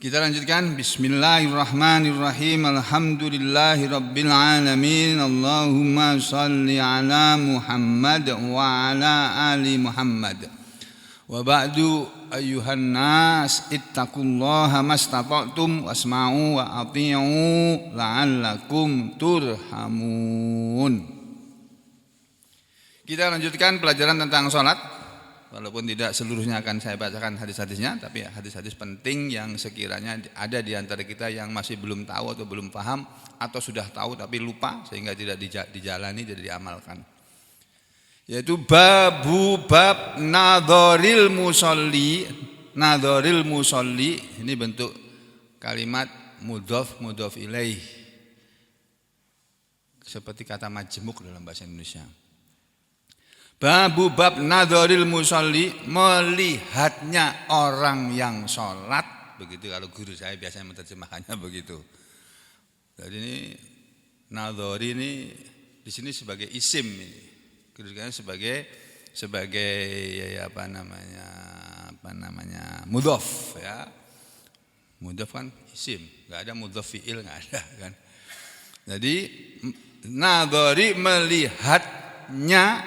Kita lanjutkan. Bismillahirrahmanirrahim. Alhamdulillahirabbil alamin. Allahumma shalli ala Muhammad wa ala ali Muhammad. Wa ba'du ayyuhan nas ittaqullaha mastata'tum wasma'u wa ati'u la'allakum turhamun. Kita lanjutkan pelajaran tentang salat. Walaupun tidak seluruhnya akan saya bacakan hadis-hadisnya, tapi hadis-hadis penting yang sekiranya ada di antara kita yang masih belum tahu atau belum paham, atau sudah tahu tapi lupa sehingga tidak dijalani, tidak diamalkan. Yaitu bab nadhoril musolli. Nadhoril musolli ini bentuk kalimat mudhof ilaih, seperti kata majmuk dalam bahasa Indonesia. Bab nadhoril musolli, melihatnya orang yang sholat, begitu kalau guru saya biasanya menerjemahkannya begitu. Jadi ini nadhori ini di sini sebagai isim, ini sebagai apa namanya mudhof ya. Mudhof kan isim, nggak ada mudhof fiil, nggak ada kan. Jadi nadhori, melihatnya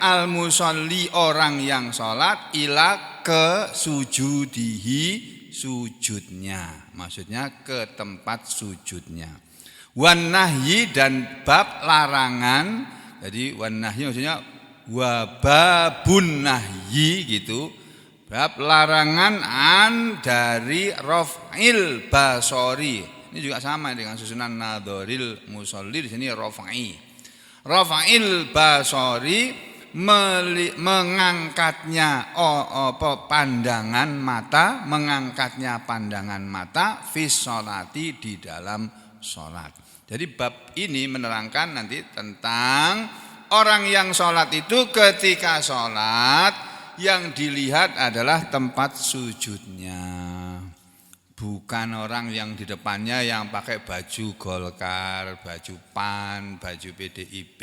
al-musolli, orang yang sholat, ila ke sujudihi, sujudnya, maksudnya ke tempat sujudnya. Wan nahyi, dan bab larangan. Jadi wan nahyi maksudnya wababun nahyi gitu. Bab larangan an dari raf'il basori. Ini juga sama dengan susunan nadhoril musolli, di sini raf'i. Rafa'il basori, mengangkatnya pandangan mata, mengangkatnya pandangan mata fis sholati, di dalam sholat. Jadi bab ini menerangkan nanti tentang orang yang sholat itu ketika sholat yang dilihat adalah tempat sujudnya. Bukan orang yang di depannya yang pakai baju Golkar, baju PAN, baju PDIP,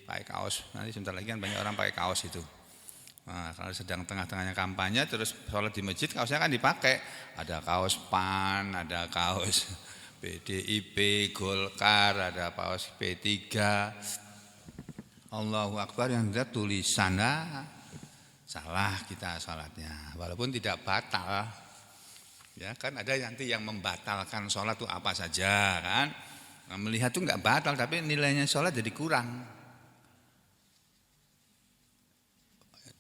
pakai kaos. Nanti sebentar lagi kan banyak orang pakai kaos itu. Nah, kalau sedang tengah-tengahnya kampanye terus sholat di masjid, kaosnya kan dipakai. Ada kaos PAN, ada kaos PDIP, Golkar, ada kaos P3. Allahu Akbar, yang ada tulisan, salah kita sholatnya. Walaupun tidak batal. Ya kan ada nanti yang membatalkan sholat itu apa saja kan. Nah, melihat itu enggak batal, tapi nilainya sholat jadi kurang.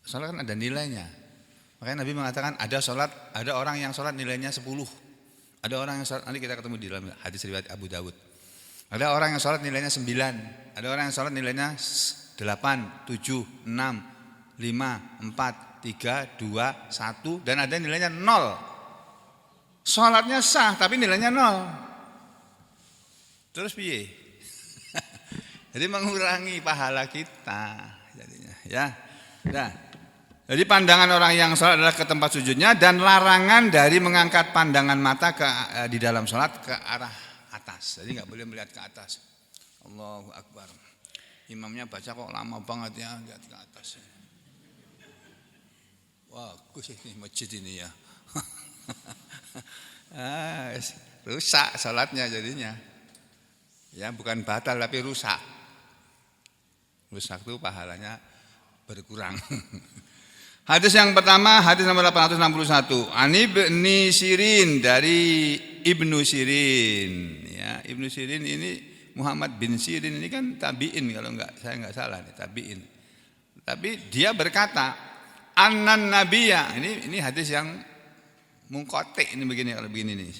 Sholat kan ada nilainya. Makanya Nabi mengatakan ada orang yang sholat nilainya 10. Ada orang yang sholat, nanti kita ketemu di dalam hadis riwayat Abu Dawud. Ada orang yang sholat nilainya 9. Ada orang yang sholat nilainya 8, 7, 6, 5, 4, 3, 2, 1. Dan ada nilainya 0. Sholatnya sah tapi nilainya 0. Terus piye? Jadi mengurangi pahala kita jadinya ya. Nah, jadi pandangan orang yang sholat adalah ke tempat sujudnya, dan larangan dari mengangkat pandangan mata di dalam sholat ke arah atas. Jadi nggak boleh melihat ke atas. Allahu Akbar. Imamnya baca kok lama banget ya, lihat ke atas. Wah, bagus ini masjid ini ya. Rusak sholatnya jadinya. Ya, bukan batal tapi rusak. Rusak itu pahalanya berkurang. Hadis yang pertama, hadis nomor 861. Ani Ibnu Sirin, dari Ibnu Sirin. Ya, Ibnu Sirin ini Muhammad bin Sirin ini kan tabi'in, kalau saya enggak salah nih, tabi'in. Tapi dia berkata, annan nabiyya, ini hadis yang mungkotik, ini begini, kalau begini nih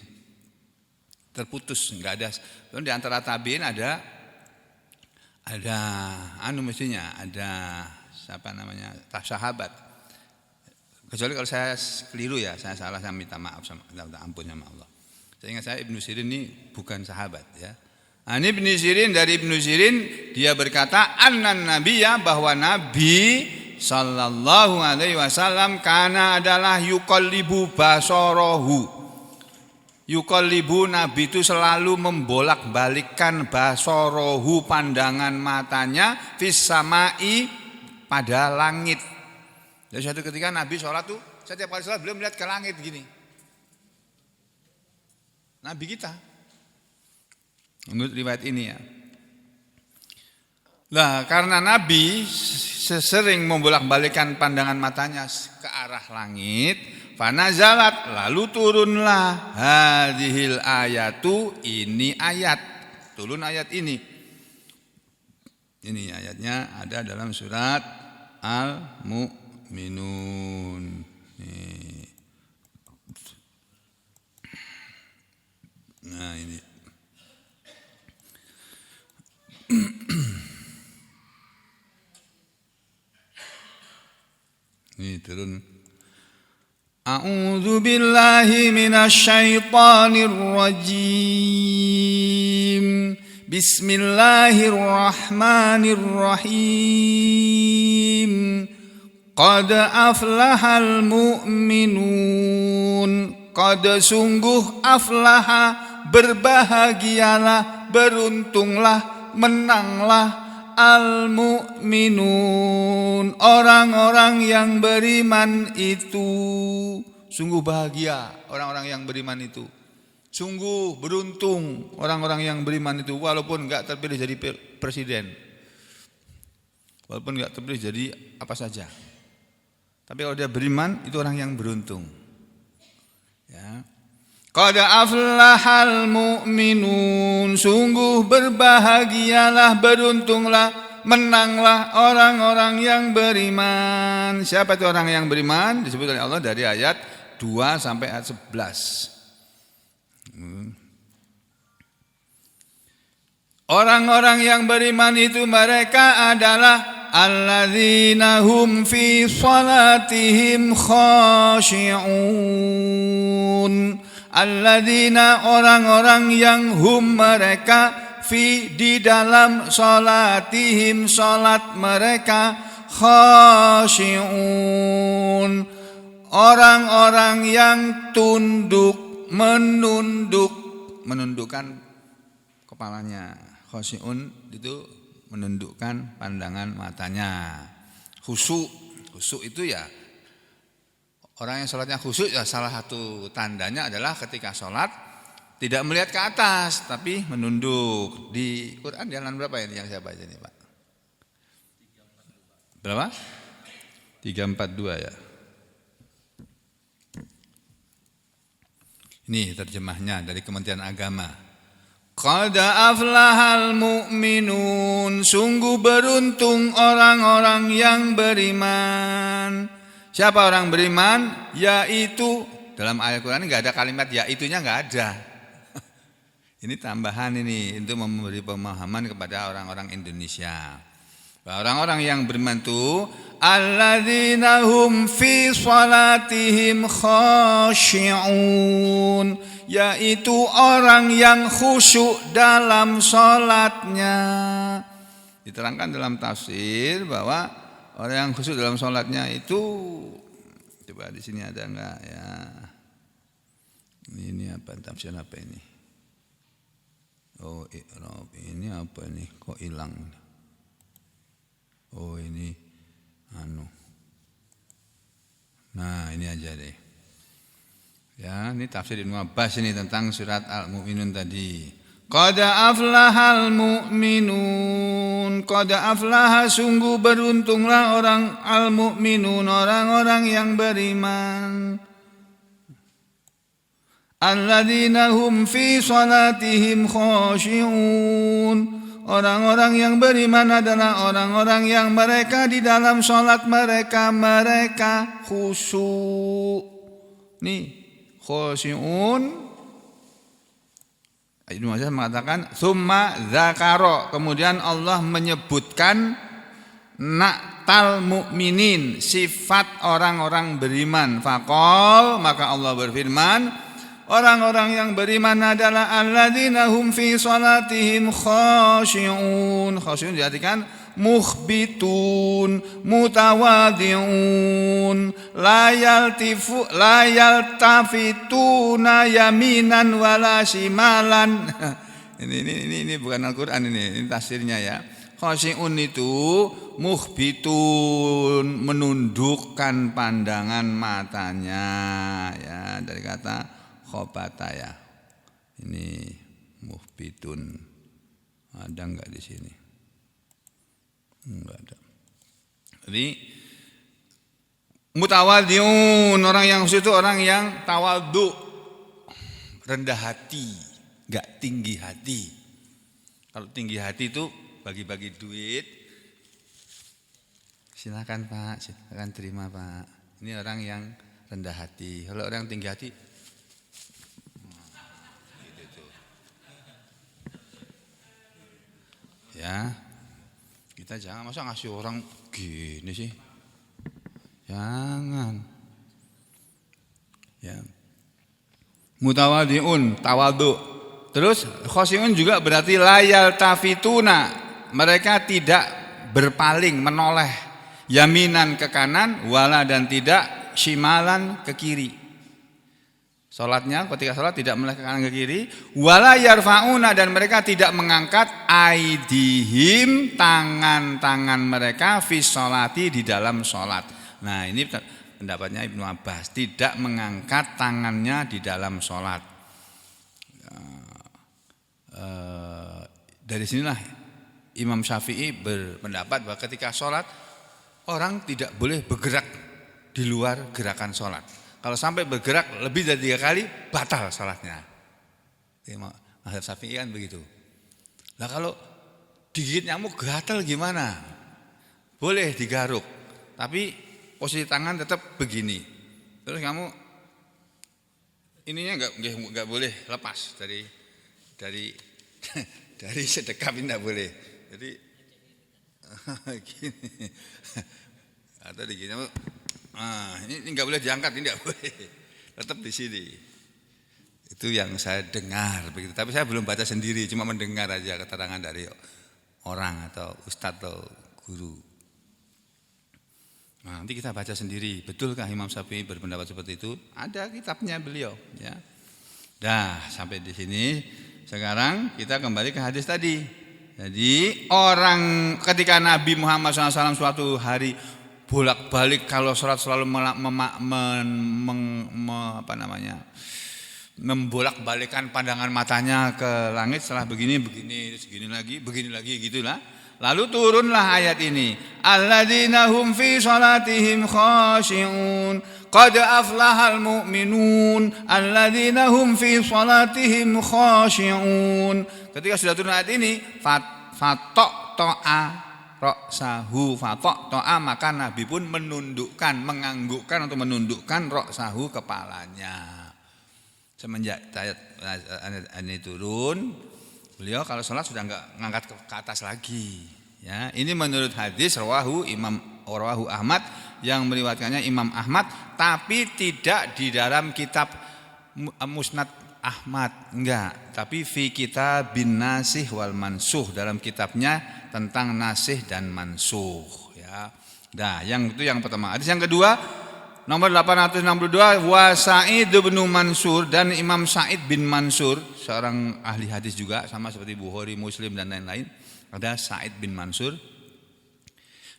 terputus, nggak ada. Di antara tabiin ada mestinya ada siapa namanya, sahabat. Kecuali kalau saya keliru ya, saya salah, saya minta maaf, ampun sama Allah. Saya ingat Ibnu Sirin ini bukan sahabat ya. Ini Ibnu Sirin, dari Ibnu Sirin dia berkata, annan nabiyya, bahwa Nabi sallallahu alaihi wasallam kana adalah yuqallibu basarahu. Yuqallibu, Nabi itu selalu membolak-balikkan basarahu, pandangan matanya, fis samai, pada langit. Jadi suatu ketika Nabi sholat tuh, setiap kali sholat beliau melihat ke langit gini. Nabi kita. Menurut riwayat ini ya. Lah karena Nabi sering membolak-balikan pandangan matanya ke arah langit, fanazalat, lalu turunlah hadhil ayatu, ini ayat, turun ayat ini. Ini ayatnya ada dalam surat Al-Mu'minun. Nah ini. Ini turun. A'udzu billahi minasy syaithanir rajim. Bismillahirrahmanirrahim. Qad aflahal mu'minun. Qad sungguh aflaha, berbahagialah, beruntunglah, menanglah al-mu'minun, orang-orang yang beriman itu. Sungguh bahagia orang-orang yang beriman itu. Sungguh beruntung orang-orang yang beriman itu, walaupun enggak terpilih jadi presiden. Walaupun enggak terpilih jadi apa saja. Tapi kalau dia beriman, itu orang yang beruntung. Ya. Qad aflahal mu'minun, sungguh berbahagialah, beruntunglah, menanglah orang-orang yang beriman. Siapa itu orang yang beriman? Disebut oleh Allah dari ayat 2 sampai ayat 11. Orang-orang yang beriman itu mereka adalah alladzina hum fi salatihim khashi'un. Alladzina, orang-orang yang hum mereka, fi di dalam salatihim salat mereka, khashi'un, orang-orang yang tunduk, menundukkan kepalanya. Khashi'un itu menundukkan pandangan matanya. Khusyuk itu ya, orang yang sholatnya khusyuk ya, salah satu tandanya adalah ketika sholat tidak melihat ke atas tapi menunduk. Di Quran di halaman berapa ini yang saya baca ini Pak? Berapa? 342 ya. Ini terjemahnya dari Kementerian Agama. Qad aflahal mu'minun, sungguh beruntung orang-orang yang beriman. Siapa orang beriman? Yaitu, dalam ayat Quran ini enggak ada kalimat yaitunya, enggak ada. Ini tambahan ini untuk memberi pemahaman kepada orang-orang Indonesia. Orang-orang yang beriman itu alladzina hum fi salatihim khashi'un, yaitu orang yang khusyuk dalam salatnya. Diterangkan dalam tafsir bahwa orang yang khusyuk dalam sholatnya itu, coba di sini ada enggak ya? Ini apa, tafsir apa ini? Oh, ini apa ini? Kok hilang? Oh, ini Nah, ini aja deh. Ya, ini tafsir Ibnu Abbas ini tentang surat Al-Mu'minun tadi. Qad aflahal mu'minun, qad aflaha, sungguh beruntunglah orang al-mu'minun, orang-orang yang beriman. Alladzina hum fi salatihim khashi'un, orang-orang yang beriman adalah orang-orang yang mereka di dalam salat mereka khusyuk. Nih, khashi'un. Ibnu Mas'ud mengatakan summa dzakara, kemudian Allah menyebutkan na'tal mu'minin, sifat orang-orang beriman. Faqal, maka Allah berfirman, orang-orang yang beriman adalah alladzina hum fi salatihim khashi'un. Khashi'un diartikan mukhbitun, mutawadhi'un, la yaltafituna yaminan wala shimalan. Ini bukan Al-Qur'an, ini tafsirnya ya. Khashi'un itu mukhbitun, menundukkan pandangan matanya ya, dari kata khobata ya. Fitun. Ada enggak di sini? Enggak ada. Jadi mutawaddiun, orang yang khusyuk itu orang yang tawadhu, rendah hati, enggak tinggi hati. Kalau tinggi hati itu bagi-bagi duit, silakan Pak, silakan terima Pak. Ini orang yang rendah hati. Kalau orang tinggi hati, gitu. Ya, kita jangan masa ngasih orang gini sih, jangan. Ya, mutawaddiun, tawadhu. Terus khosyi'un juga berarti layal tafituna, mereka tidak berpaling, menoleh, yaminan ke kanan, wala dan tidak shimalan ke kiri. Salatnya ketika salat tidak menoleh ke kanan ke kiri, wala yarfauna dan mereka tidak mengangkat aidihim, tangan-tangan mereka fi sholati di dalam salat. Nah, ini pendapatnya Ibnu Abbas, tidak mengangkat tangannya di dalam salat. Dari sinilah Imam Syafi'i berpendapat bahwa ketika sholat orang tidak boleh bergerak di luar gerakan sholat. Kalau sampai bergerak lebih dari 3 kali batal sholatnya. Mazhab Syafi'i kan begitu. Nah kalau digigit nyamuk gatal gimana? Boleh digaruk, tapi posisi tangan tetap begini. Terus kamu ininya nggak boleh lepas dari sedekap, tidak boleh. Jadi gini. Atau begini. Ini nggak boleh diangkat, ini nggak boleh. Tetap di sini. Itu yang saya dengar begitu. Tapi saya belum baca sendiri, cuma mendengar aja keterangan dari orang atau ustadz atau guru. Nah, nanti kita baca sendiri. Betulkah Imam Syafi'i berpendapat seperti itu? Ada kitabnya beliau, ya. Dah, sampai di sini. Sekarang kita kembali ke hadis tadi. Jadi orang ketika Nabi Muhammad SAW suatu hari bolak-balik kalau sholat selalu membolak-balikan pandangan matanya ke langit, setelah begini begini lagi gitulah. Lalu turunlah ayat ini, alladzina hum fi salatihim khashi'un qad aflahal mu'minun alladzina hum fi salatihim khashi'un. Ketika sudah turun ayat ini, fataqta'a ra'sahu, fataqta'a, maka Nabi pun menundukkan, menganggukkan atau menundukkan ra'sahu, kepalanya. Semenjak ayat ini turun, beliau kalau sholat sudah enggak ngangkat ke atas lagi. Ya, ini menurut hadis rawahu Ahmad, yang meriwayatkannya Imam Ahmad, tapi tidak di dalam kitab Musnad Ahmad, enggak, tapi fi kitab bin nasih wal mansuh, dalam kitabnya tentang nasih dan mansuh, ya. Nah, yang itu yang pertama. Hadis yang kedua nomor 862, wa Sa'id bin Mansur, dan Imam Sa'id bin Mansur, seorang ahli hadis juga sama seperti Bukhari, Muslim dan lain-lain. Ada Sa'id bin Mansur.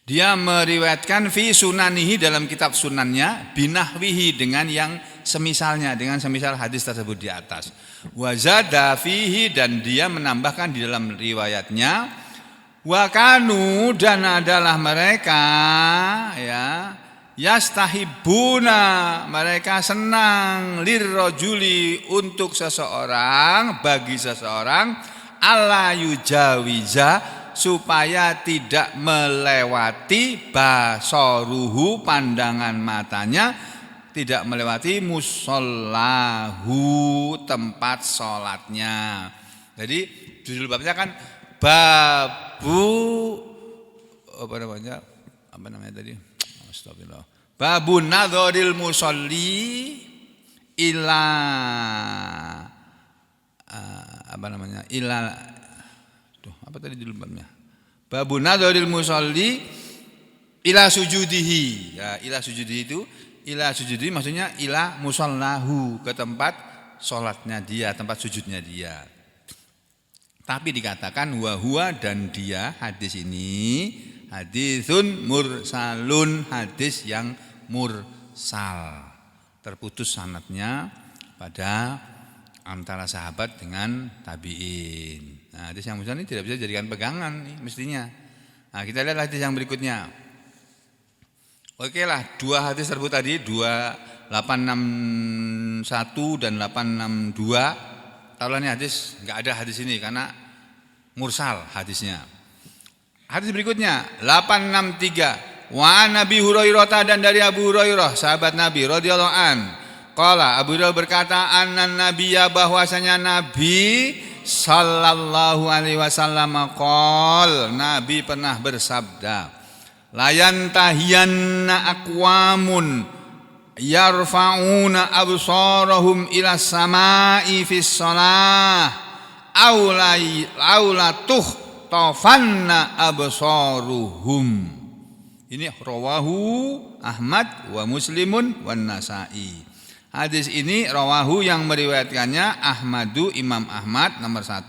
Dia meriwayatkan fi sunanihi, dalam kitab sunannya, binahwihi, dengan yang semisalnya, dengan semisal hadis tersebut di atas. Wa zada fihi, dan dia menambahkan di dalam riwayatnya, wa kanu, dan adalah mereka, ya, yastahibuna, mereka senang, lirrojuli, untuk seseorang, bagi seseorang, alla yujawiza, supaya tidak melewati basoruhu, pandangan matanya, tidak melewati musollahu, tempat sholatnya. Jadi judul babnya kan babu apa namanya tadi? Astagfirullah. Babun nadhoril musolli ila apa tadi judul babnya? Babun nadhoril musolli ila sujudihi. Ya, ila sujudihi itu, ila sujudihi maksudnya ila musallahu, ke tempat sholatnya dia, tempat sujudnya dia. Tapi dikatakan wa huwa, dan dia, hadis ini hadisun mursalun, hadis yang mursal, terputus sanadnya pada antara sahabat dengan tabi'in. Nah, hadis yang mursal ini tidak bisa dijadikan pegangan nih mestinya. Nah, kita lihat hadis yang berikutnya. Oke lah, dua hadis tersebut tadi 2861 dan 862. Taruhlah ini hadis, enggak ada hadis ini karena mursal hadisnya. Hadis berikutnya 863. Wa Nabi Hurairah, dan dari Abu Hurairah sahabat Nabi radhiyallahu an. Qala, Abu Hurairah berkata, annan nabiyya, bahwasanya Nabi sallallahu alaihi wasallam qol, Nabi pernah bersabda, layan tahiyanna aqwamun yarfa'una absarahum ila samai fis shalah aula tafanna absaruhum. Ini rawahu Ahmad wa Muslimun wan Nasa'i. Hadis ini rawahu yang meriwayatkannya Ahmadu, Imam Ahmad nomor 1,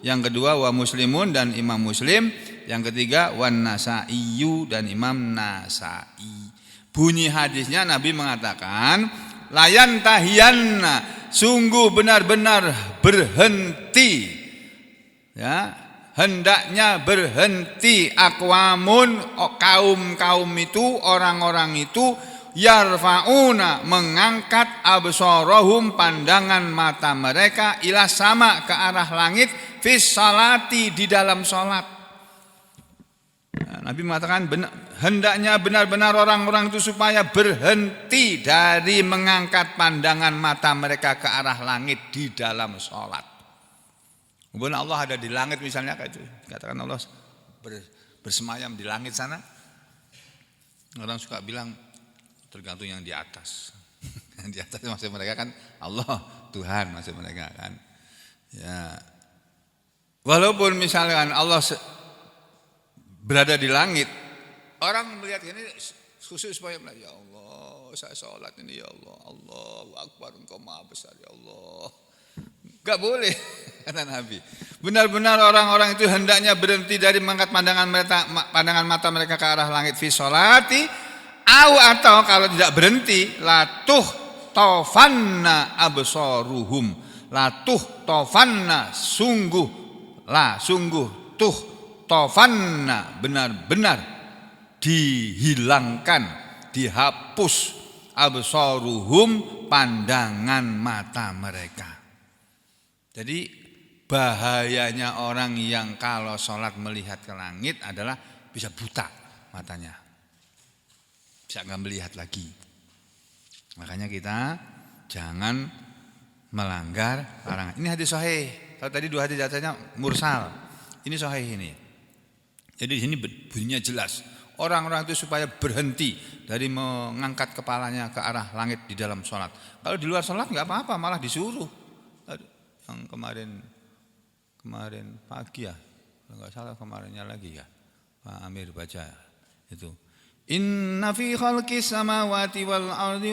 yang kedua wa Muslimun dan Imam Muslim, yang ketiga wan Nasa'iyu dan Imam Nasa'i. Bunyi hadisnya Nabi mengatakan, layan tahiyanna, sungguh benar-benar berhenti, ya, hendaknya berhenti aqwamun, kaum-kaum itu, orang-orang itu, yarfa'una, mengangkat absarahum, pandangan mata mereka, ila sama, ke arah langit, fis salati, di dalam salat. Nabi mengatakan hendaknya benar-benar orang-orang itu supaya berhenti dari mengangkat pandangan mata mereka ke arah langit di dalam salat. Kemudian Allah ada di langit misalnya, katakan Allah bersemayam di langit sana. Orang suka bilang tergantung yang di atas. Yang di atas maksud mereka kan Allah, Tuhan maksud mereka kan. Ya. Walaupun misalkan Allah berada di langit, orang melihat ini khusus supaya ya Allah, saya sholat ini ya Allah, Allahu Akbar, Engkau Maha Besar ya Allah. Gak boleh, kata Nabi. Benar-benar orang-orang itu hendaknya berhenti dari mengangkat pandangan mata mereka ke arah langit fi sholati, atau kalau tidak berhenti, latuh tofanna absaruhum, latuh tofanna, sungguh tuh tofanna, benar-benar dihilangkan, dihapus, absaruhum, pandangan mata mereka. Jadi bahayanya orang yang kalau sholat melihat ke langit adalah bisa buta matanya, bisa nggak melihat lagi. Makanya kita jangan melanggar larangan. Ini hadis sahih. Kalau tadi dua hadis atasnya mursal, ini sahih ini. Jadi di sini bunyinya jelas. Orang-orang itu supaya berhenti dari mengangkat kepalanya ke arah langit di dalam sholat. Kalau di luar sholat nggak apa-apa, malah disuruh. Yang kemarin pagi ya, kalau nggak salah kemarinnya lagi ya, Pak Amir baca itu. Inna fi khalqis samawati wal ardi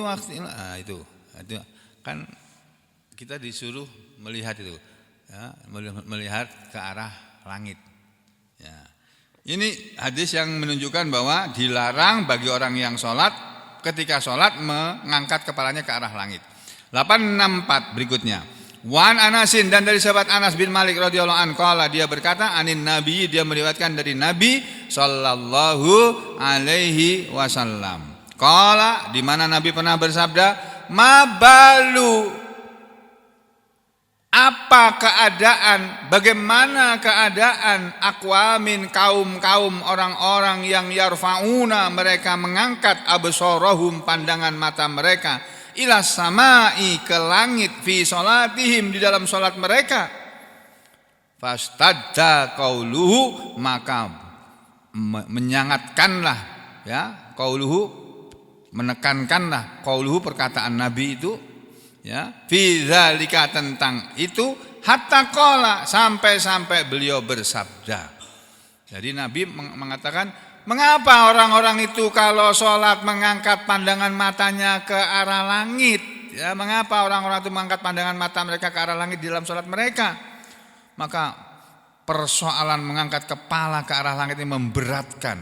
itu kan kita disuruh melihat itu, ya, melihat ke arah langit. Ya. Ini hadis yang menunjukkan bahwa dilarang bagi orang yang sholat ketika sholat mengangkat kepalanya ke arah langit. 864 berikutnya. Wan Anasin, dan dari sahabat Anas bin Malik radhiyallahu anhu, qala, dia berkata, anin Nabi, dia meriwayatkan dari Nabi sallallahu alaihi wasallam. Qala, di mana Nabi pernah bersabda, mabalu, apa keadaan, bagaimana keadaan aqwamin, kaum-kaum orang-orang yang yarfauna, mereka mengangkat absarahum, pandangan mata mereka, ila samai, ke langit, fi sholatihim, di dalam sholat mereka. Fastadda qauluhu, maka menyangatkanlah, ya, qauluhu, menekankanlah, qauluhu, perkataan Nabi itu, ya, fi dzalika, tentang itu, hatta qala, sampai beliau bersabda. Jadi Nabi mengatakan, mengapa orang-orang itu kalau sholat mengangkat pandangan matanya ke arah langit? Ya, mengapa orang-orang itu mengangkat pandangan mata mereka ke arah langit di dalam sholat mereka? Maka persoalan mengangkat kepala ke arah langit ini memberatkan.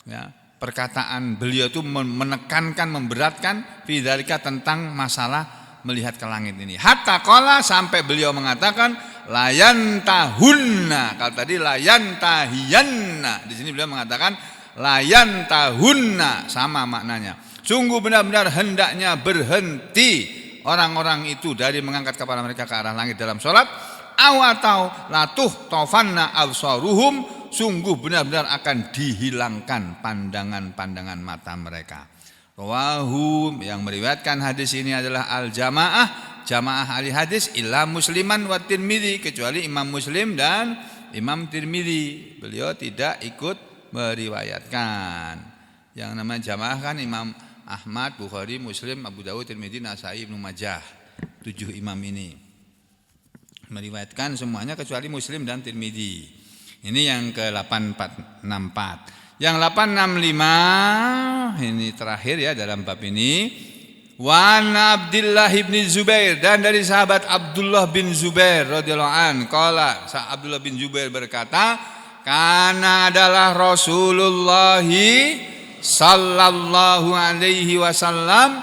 Ya, perkataan beliau itu menekankan, memberatkan, fidzalika, tentang masalah melihat ke langit ini. Hatta qala sampai beliau mengatakan layan tahunna. Kalau tadi layan tahiyanna, di sini beliau mengatakan layan tahunna, sama maknanya. Sungguh benar-benar hendaknya berhenti orang-orang itu dari mengangkat kepala mereka ke arah langit dalam sholat. Awatau latuh tofanna absaruhum, sungguh benar-benar akan dihilangkan pandangan-pandangan mata mereka. Rawahu, yang meriwayatkan hadis ini adalah jamaah ahli hadis illa Musliman wa Tirmidzi, kecuali Imam Muslim dan Imam Tirmidzi. Beliau tidak ikut meriwayatkan. Yang namanya jamaah kan Imam Ahmad, Bukhari, Muslim, Abu Dawud, Tirmidzi, Nasai, Ibnu Majah. 7 imam ini meriwayatkan semuanya kecuali Muslim dan Tirmidzi. Ini yang ke-8464. Yang 865 ini terakhir ya dalam bab ini. Wan Abdullah bin Zubair, dan dari sahabat Abdullah bin Zubair radhiyallahu an, qala, Abdullah bin Zubair berkata, kana adalah Rasulullah sallallahu alaihi wasallam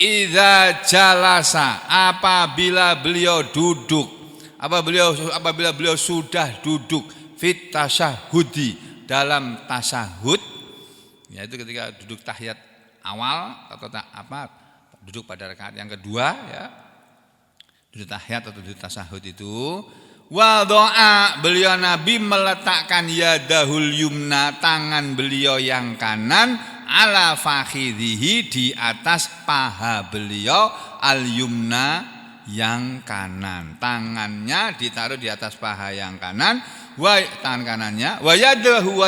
idza jalasa, apabila beliau duduk, apabila beliau sudah duduk fit tasyahudi, dalam tasyahud, yaitu ketika duduk tahiyat awal atau duduk pada rakaat yang kedua ya, duduk tahiyat atau duduk tasyahud itu, wa doa, beliau Nabi meletakkan yadahul yumna, tangan beliau yang kanan, ala fakhidhihi, di atas paha beliau, al yumna, yang kanan. Tangannya ditaruh di atas paha yang kanan, tangan kanannya, wa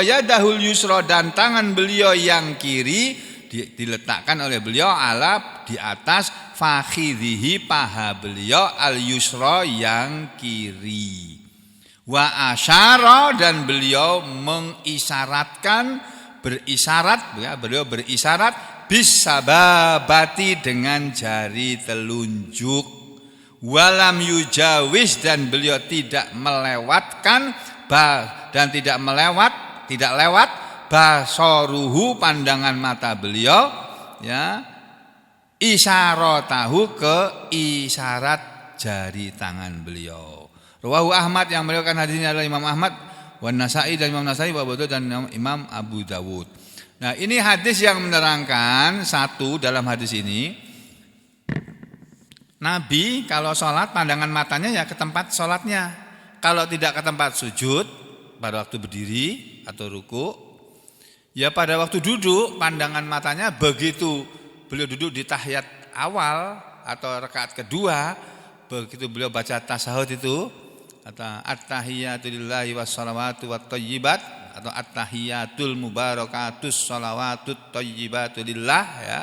yadahul yusra, dan tangan beliau yang kiri diletakkan oleh beliau ala, di atas fakhidhihi, paha beliau, al yusra, yang kiri. Wa asyara, dan beliau mengisyaratkan, beliau berisyarat bisababati, dengan jari telunjuk. Walam yujawis, dan beliau tidak melewatkan tidak lewat basaruhu, pandangan mata beliau ya, isyaratahu, ke isyarat jari tangan beliau. Rawahu Ahmad, yang meriwayatkan hadis ini adalah Imam Ahmad, wan Nasai, dan Imam Nasai, wa Abu Dawud, dan Imam Abu Dawud. Nah, ini hadis yang menerangkan satu, dalam hadis ini Nabi kalau sholat pandangan matanya ya ke tempat sholatnya. Kalau tidak ke tempat sujud pada waktu berdiri atau ruku, ya pada waktu duduk pandangan matanya begitu beliau duduk di tahiyat awal atau rakaat kedua, begitu beliau baca tasyahud itu, atau at-tahiyatu lillahi wassalawatu wattayyibat, atau at-tahiyatul mubarakatus salawatut tayyibatu lillah ya.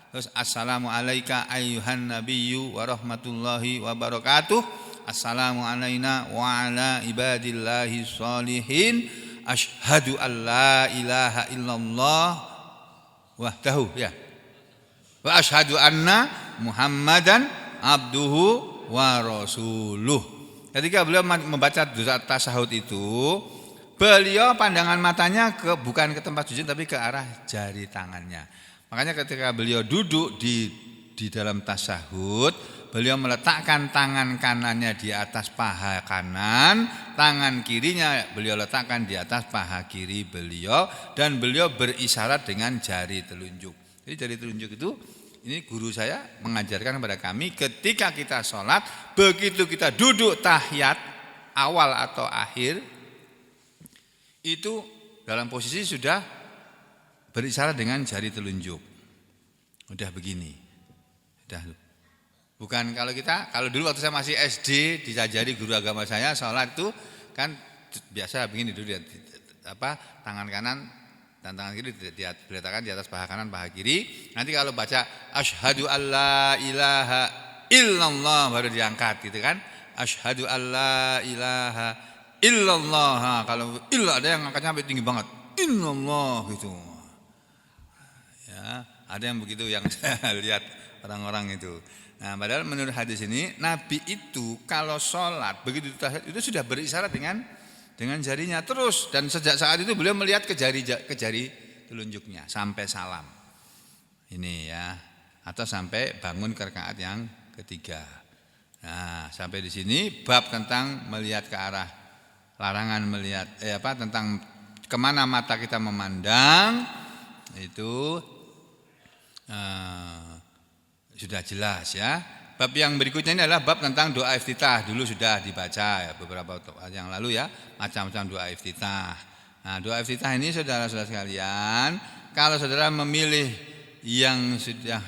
Terus assalamu alayka ayyuhan nabiyyu wa rahmatullahi wa barakatuh. Assalamu alayna wa ala ibadillahi sholihin. Asyhadu an la ilaha illallah wahdahu ya. Wa asyhadu anna Muhammadan abduhu wa rasuluh. Ketika beliau membaca doa tasyahud itu, beliau pandangan matanya bukan ke tempat sujud tapi ke arah jari tangannya. Makanya ketika beliau duduk di dalam tasyahud, beliau meletakkan tangan kanannya di atas paha kanan, tangan kirinya beliau letakkan di atas paha kiri beliau, dan beliau berisyarat dengan jari telunjuk. Jadi jari telunjuk itu, ini guru saya mengajarkan kepada kami, ketika kita sholat, begitu kita duduk tahiyat awal atau akhir, itu dalam posisi sudah berisyarat dengan jari telunjuk. Udah begini. Udah. Bukan kalau dulu waktu saya masih SD diajari guru agama saya sholat itu kan biasa begini dulu, tangan kanan dan tangan kiri diletakkan di atas paha kanan, paha kiri. Nanti kalau baca asyhadu alla ilaha illallah baru diangkat gitu kan. Asyhadu alla ilaha illallah. Kalau illallah ada yang angkatnya sampai tinggi banget. Illallah gitu. Ya, ada yang begitu yang saya lihat orang-orang itu. Nah, padahal menurut hadis ini Nabi itu kalau sholat begitu itu sudah berisyarat dengan jarinya terus, dan sejak saat itu beliau melihat ke jari telunjuknya sampai salam. Ini ya, atau sampai bangun ke rakaat yang ketiga. Nah, sampai di sini bab tentang melihat ke arah larangan melihat tentang kemana mata kita memandang itu sudah jelas ya. Bab yang berikutnya ini adalah bab tentang doa iftitah. Dulu sudah dibaca ya, beberapa waktu yang lalu ya, macam-macam doa iftitah. Nah, doa iftitah ini saudara-saudara sekalian, kalau saudara memilih yang sudah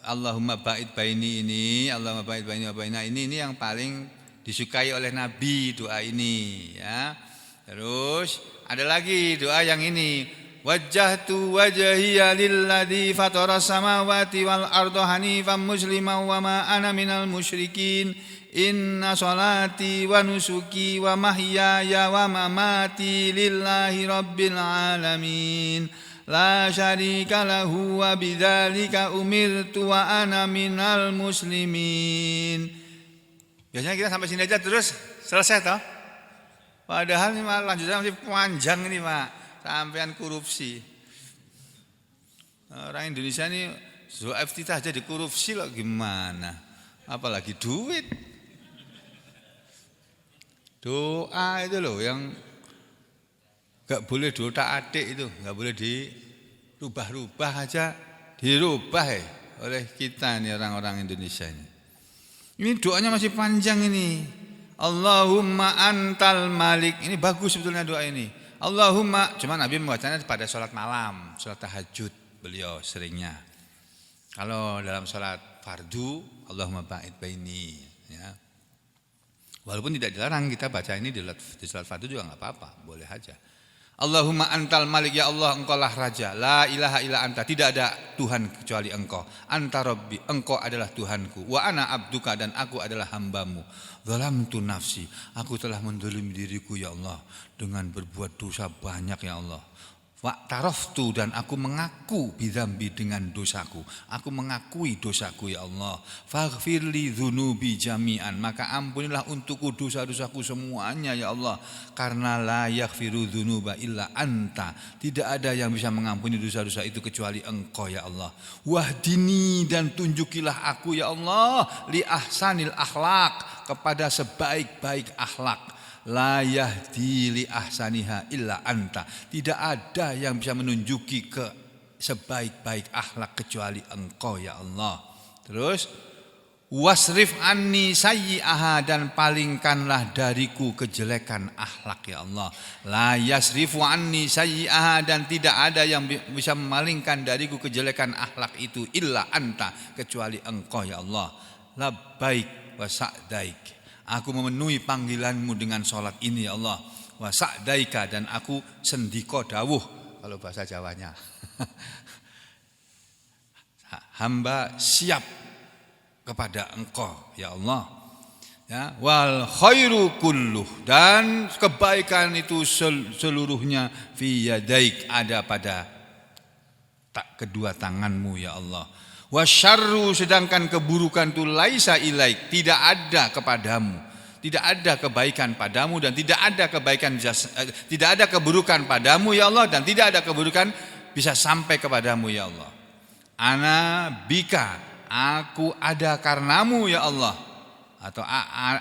Allahumma ba'id baini ini, Allahumma ba'id baini wa baina ini yang paling disukai oleh Nabi doa ini ya. Terus ada lagi doa yang ini, wajjahtu wajhiya lilladzi fataras samawati wal arda hanifan musliman wa ma ana minal musyrikin inna sholati wa nusuki wa mahyaya wa mamati lillahi rabbil alamin la syarika lahu wa bidzalika umirtu wa ana minal muslimin. Biasanya kita sampai sini aja terus selesai toh. Padahal ini lanjutannya masih panjang ini Pak. Sampean korupsi. Orang Indonesia ini doa iftitah aja dikorupsi loh, gimana? Apalagi duit. Doa itu loh yang gak boleh doa adik itu, gak boleh dirubah-rubah aja, dirubah oleh kita nih orang-orang Indonesia ini. Ini doanya masih panjang ini. Allahumma antal malik. Ini bagus sebetulnya doa ini. Allahumma, cuma Nabi membacanya pada sholat malam, sholat tahajud beliau seringnya. Kalau dalam sholat fardu, Allahumma ba'id baini. Ya. Walaupun tidak dilarang kita baca ini di sholat fardu juga nggak apa-apa, boleh aja. Allahumma antal malik, ya Allah engkau lah raja, la ilaha illa anta, tidak ada Tuhan kecuali engkau, anta rabbi, engkau adalah Tuhanku, wa ana abduka, dan aku adalah hambamu, zalamtu nafsi, aku telah menzalimi diriku ya Allah dengan berbuat dosa banyak ya Allah, wa taraftu, dan aku mengaku bidzambi, dengan dosaku, aku mengakui dosaku ya Allah, faghfirli dzunubi jami'an, maka ampunilah untukku dosa-dosaku semuanya ya Allah, karena la yaghfiru dzunuba illa anta, tidak ada yang bisa mengampuni dosa-dosa itu kecuali engkau ya Allah, wahdini, dan tunjukilah aku ya Allah, li ahsanil akhlak, kepada sebaik-baik akhlak, la yahdi li ahsaniha illa anta, tidak ada yang bisa menunjuki ke sebaik-baik akhlak kecuali engkau ya Allah. Terus wasrif anni sayyi'aha, dan palingkanlah dariku kejelekan akhlak ya Allah, la yasrifu anni sayyi'aha, dan tidak ada yang bisa memalingkan dariku kejelekan akhlak itu illa anta, kecuali engkau ya Allah. Labbaik wa sa'daik, aku memenuhi panggilanmu dengan sholat ini ya Allah, wa sa'daika, dan aku sendiko dawuh kalau bahasa Jawanya. Hamba siap kepada engkau ya Allah. Ya, wal khairu kulluh, dan kebaikan itu seluruhnya fi yadaik, ada pada kedua tanganmu ya Allah. Wasyarru, sedangkan keburukan itu laisa ilaik, tidak ada kepadamu, tidak ada kebaikan padamu, dan tidak ada kebaikan tidak ada keburukan padamu ya Allah, dan tidak ada keburukan bisa sampai kepadamu ya Allah. Ana bika, aku ada karenamu ya Allah, atau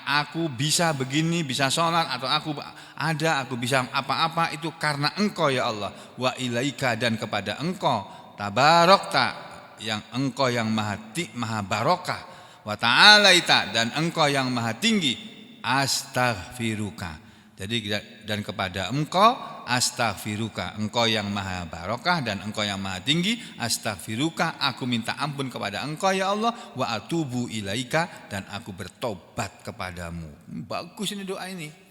aku bisa begini, bisa sholat, atau aku ada, aku bisa apa-apa itu karena engkau ya Allah. Wa ilaika, dan kepada engkau, tabarokta, yang engkau yang maha barokah, wa ta'alaita, dan engkau yang maha tinggi, astaghfiruka, jadi dan kepada engkau astaghfiruka, engkau yang maha barokah dan engkau yang maha tinggi, astaghfiruka, aku minta ampun kepada engkau ya Allah, wa atubu ilaika, dan aku bertobat kepadamu. Bagus ini doa ini.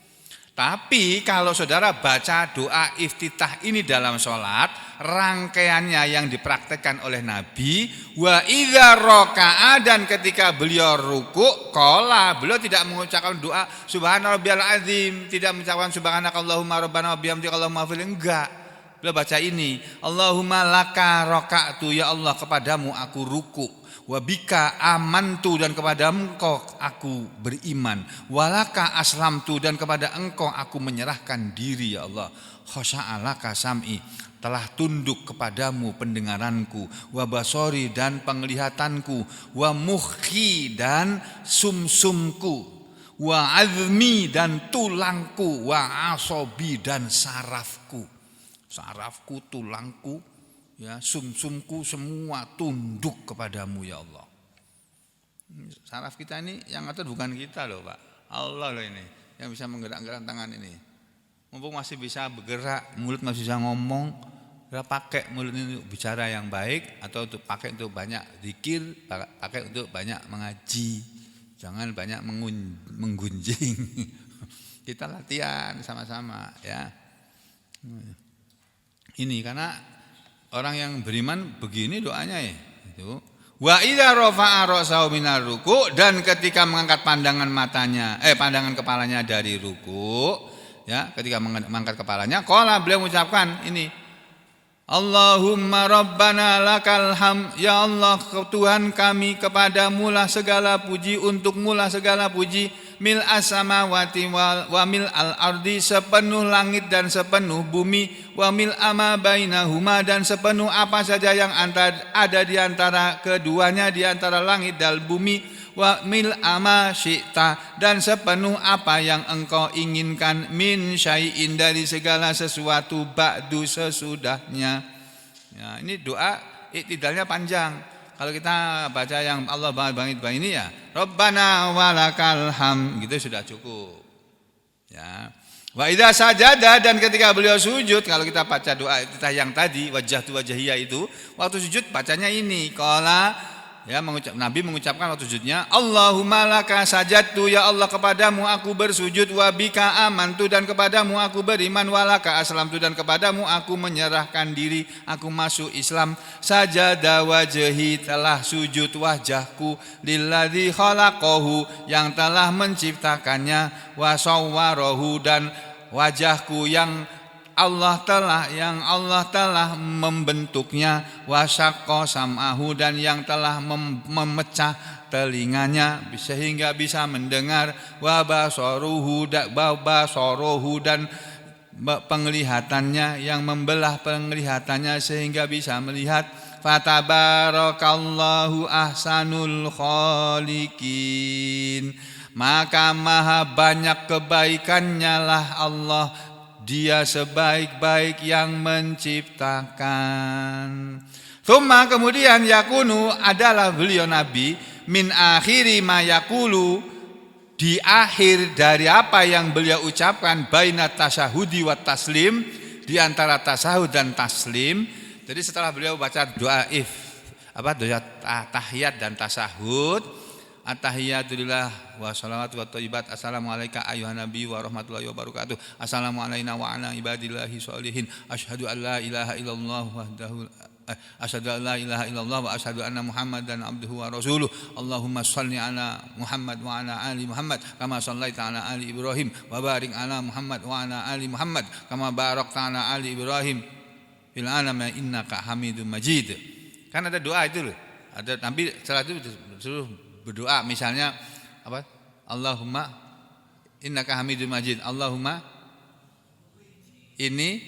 Tapi kalau saudara baca doa iftitah ini dalam sholat, rangkaiannya yang dipraktekkan oleh Nabi, wa idza raka'a, dan ketika beliau ruku, qala, beliau tidak mengucapkan doa subhana rabbiyal azim, tidak mengucapkan subhanakallahumma rabbana wa bihamdika allahumma fil, enggak. Beliau baca ini, Allahumma laka raka'tu, ya Allah kepadamu aku ruku, Wa bika amantu, dan kepada Engkau aku beriman. Walaka aslamtu, dan kepada Engkau aku menyerahkan diri ya Allah. Khosya'alaka sam'i, telah tunduk kepadamu pendengaranku, wa basori, dan penglihatanku, wa mukhi, dan sumsumku, wa azmi, dan tulangku, wa asobi, dan sarafku. Sarafku, tulangku, ya, sumsumku, semua tunduk kepadamu ya Allah. Saraf kita ini yang ngatur bukan kita loh Pak, Allah loh ini yang bisa menggerak-gerak tangan ini. Mumpung masih bisa bergerak, mulut masih bisa ngomong, kita pakai mulut ini untuk bicara yang baik, atau untuk pakai untuk banyak zikir, pakai untuk banyak mengaji. Jangan banyak menggunjing. Kita latihan sama-sama ya. Ini karena orang yang beriman begini doanya ya. Itu. Wa idza rafa'a ra'sahu minar ruku', dan ketika mengangkat pandangan kepalanya dari ruku', ya, ketika mengangkat kepalanya, qala, beliau mengucapkan ini, Allahumma rabbana lakal ham, ya Allah Tuhan kami, kepadamu lah segala puji, untukmu lah segala puji, mil as-samawati wa mil al-ardi, sepenuh langit dan sepenuh bumi, wa mil ama bainahuma, dan sepenuh apa saja yang ada di antara keduanya, di antara langit dan bumi, wa mil ama syi'ta, dan sepenuh apa yang engkau inginkan, min syai'in, dari segala sesuatu, ba'du, sesudahnya. Ya, ini doa iktidalnya panjang. Kalau kita baca yang Allah bangit ini ya, Rabbana walakal ham, gitu sudah cukup. Ya. Wa idza sajada, dan ketika beliau sujud, kalau kita baca doa yang tadi wajhatu wajhiyya itu, waktu sujud bacanya ini, qala, ya, Nabi mengucapkan waktu sujudnya, Allahumma laka sajadtu, ya Allah kepadamu aku bersujud, wa bika amantu, dan kepadamu aku beriman, wa laka aslamtu, dan kepadamu aku menyerahkan diri, aku masuk Islam. Sajada wajhi, telah sujud wajahku, lilladzi khalaqahu, yang telah menciptakannya, wa sawwarahu, dan wajahku yang Allah telah membentuknya, wasyaqqa sam'ahu, dan yang telah memecah telinganya sehingga bisa mendengar, wa basaruhu, dan penglihatannya yang membelah penglihatannya sehingga bisa melihat. Fatabarakallahu ahsanul khaliqin, maka maha banyak kebaikannya lah Allah, Dia sebaik-baik yang menciptakan. Tsumma, kemudian, yakunu, adalah beliau Nabi, min akhiri ma yakulu, di akhir dari apa yang beliau ucapkan, baina tasyahudi wa taslim, di antara tasyahud dan taslim. Jadi setelah beliau baca doa doa tahiyat dan tasyahud, at-tahiyatulillah wa salawatu wa thayyibat, assalamu alayka ayyuhan nabi wa rahmatullahi wa barakatuh, assalamu alayna wa ala ibadillahi sholihin, asyhadu an la ilaha illallah wahdahu, asyhadu an la ilaha illallah wa asyhadu anna muhammadan abduhu wa rasuluh, Allahumma shalli ala Muhammad wa ala ali Muhammad kama shallaita ala ali Ibrahim, wa barik ala Muhammad wa ala ali Muhammad kama barakta ala ali Ibrahim fil alamin innaka Hamidum Majid. Kan ada doa itu loh. Ada, tapi setelah itu disuruh berdoa, misalnya apa? Allahumma innaka Hamidum Majid, Allahumma inni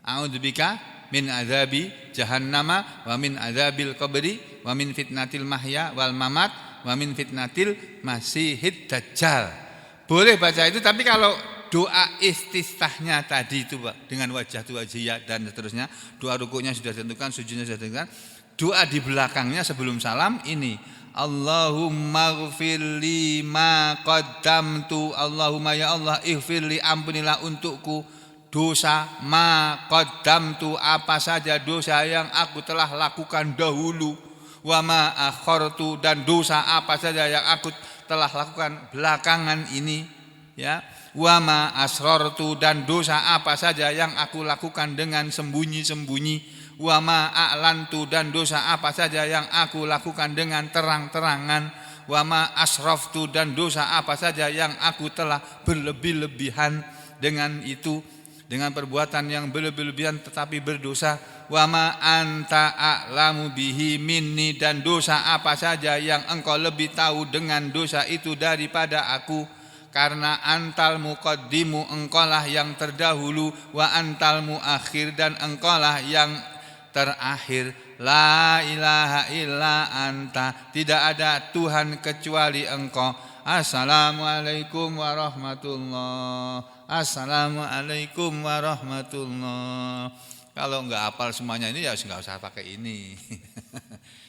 a'udzubika min azabi jahannama wa min azabil qabri wa min fitnatil mahya wal mamat wa min fitnatil masihid dajjal. Boleh baca itu, tapi kalau doa istiftahnya tadi itu Pak, dengan wajhatu wajhiyya dan seterusnya, doa rukuknya sudah ditentukan, sujudnya sudah ditentukan, doa di belakangnya sebelum salam ini, Allahumma ighfirli ma qaddamtu, Allahumma ya Allah ighfirli, ampunilah untukku dosa, ma qaddamtu, apa saja dosa yang aku telah lakukan dahulu, wa ma akhartu, dan dosa apa saja yang aku telah lakukan belakangan ini, ya, wa ma asrartu, dan dosa apa saja yang aku lakukan dengan sembunyi-sembunyi, wa ma a'lantu, dan dosa apa saja yang aku lakukan dengan terang-terangan, wa ma asraftu, dan dosa apa saja yang aku telah berlebih-lebihan dengan itu, dengan perbuatan yang berlebihan tetapi berdosa. Wa ma anta a'lamu bihi minni, dan dosa apa saja yang engkau lebih tahu dengan dosa itu daripada aku. Karena antal muqaddimu, engkaulah yang terdahulu, wa antal muakhir, dan engkaulah yang terakhir. La ilaha illa anta, tidak ada Tuhan kecuali engkau. Assalamualaikum warahmatullahi. Assalamualaikum warahmatullahi. Kalau enggak hafal semuanya ini ya enggak usah pakai ini.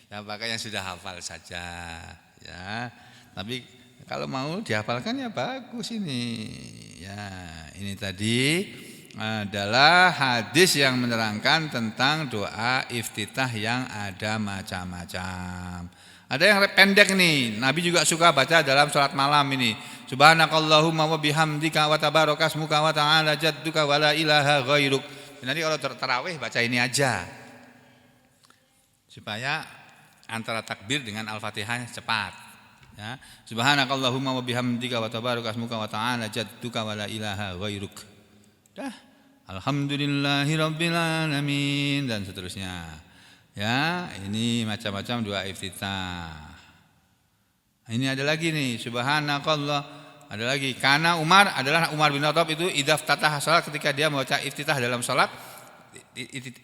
Ya pakai yang sudah hafal saja ya. Tapi kalau mau dihafalkan ya bagus ini. Ya, ini tadi adalah hadis yang menerangkan tentang doa iftitah yang ada macam-macam. Ada yang pendek nih, Nabi juga suka baca dalam sholat malam ini. Subhanakallahumma wa bihamdika wa tabarakasmuka wa ta'ala jadduka wa la ilaha ghairuk. Nanti kalau tarawih baca ini aja. Supaya antara takbir dengan Al-Fatihah cepat. Ya, subhanakallahumma wa bihamdika wa tabarakasmuka wa ta'ala jadduka wa la ilaha ghairuk. Dah, alhamdulillahirabbil alamin, dan seterusnya. Ya, ini macam-macam doa iftitah. Ini ada lagi nih, subhanakallah. Ada lagi, karena Umar bin Khattab itu idza ftataha salat, ketika dia membaca iftitah dalam salat,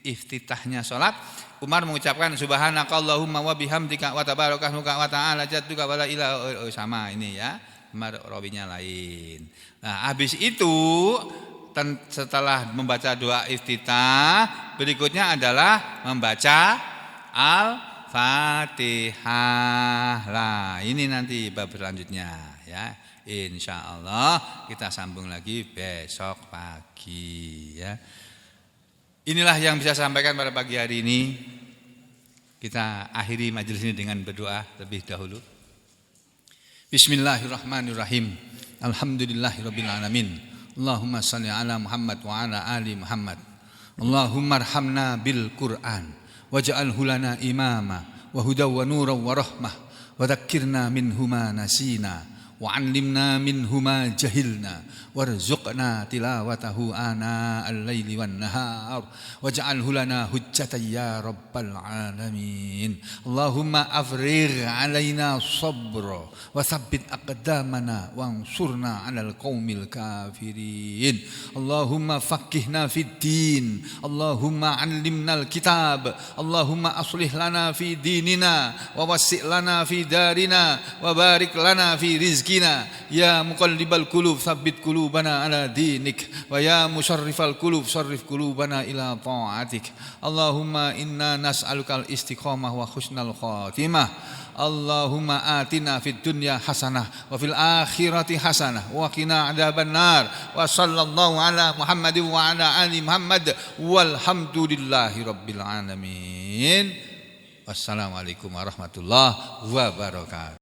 iftitahnya salat, Umar mengucapkan subhanakallahumma wa bihamdika wa tabarakasmuka wa ta'ala jadduka wa la ilaha, sama ini ya, Umar rawinya lain. Nah, habis itu setelah membaca doa iftitah, berikutnya adalah membaca Al-Fatihah. Lah, ini nanti bab selanjutnya ya. Insyaallah kita sambung lagi besok pagi ya. Inilah yang bisa saya sampaikan pada pagi hari ini. Kita akhiri majelis ini dengan berdoa terlebih dahulu. Bismillahirrahmanirrahim. Alhamdulillahirabbil alamin. Allahumma shalli ala Muhammad wa ala ali Muhammad. Allahumma arhamna bil Qur'an waj'alhu lana imama wa hudaw wa nuran wa rahmah wa dzakkirna minhu ma nasina wa 'allimna minhu ma jahilna warzuqna tilawatahu ana al-laili wan nahar waj'alhu lana hujjatan ya rabbal alamin. Allahumma afrigh 'alaina sabra wa tsabbit aqdamana wansurna 'alal qaumil kafirin. Allahumma faqihna fid din, Allahumma 'allimnal kitab, Allahumma aslih lana fi dinina wa wassi' lana fi darina wa barik lana fi rizqina ya muqallibal qulub tsabbit qulubana ala dinik wa ya musarrifal qulub sarrif qulubana ila ta'atik. Allahumma inna nas'alukal istiqamah wa husnal khatimah. Allahumma atina fid dunya hasanah wa fil akhirati hasanah wa qina adzabannar. Wa sallallahu ala Muhammadin wa ala ali Muhammad walhamdulillahi rabbil alamin. Wassalamualaikum warahmatullahi wabarakatuh.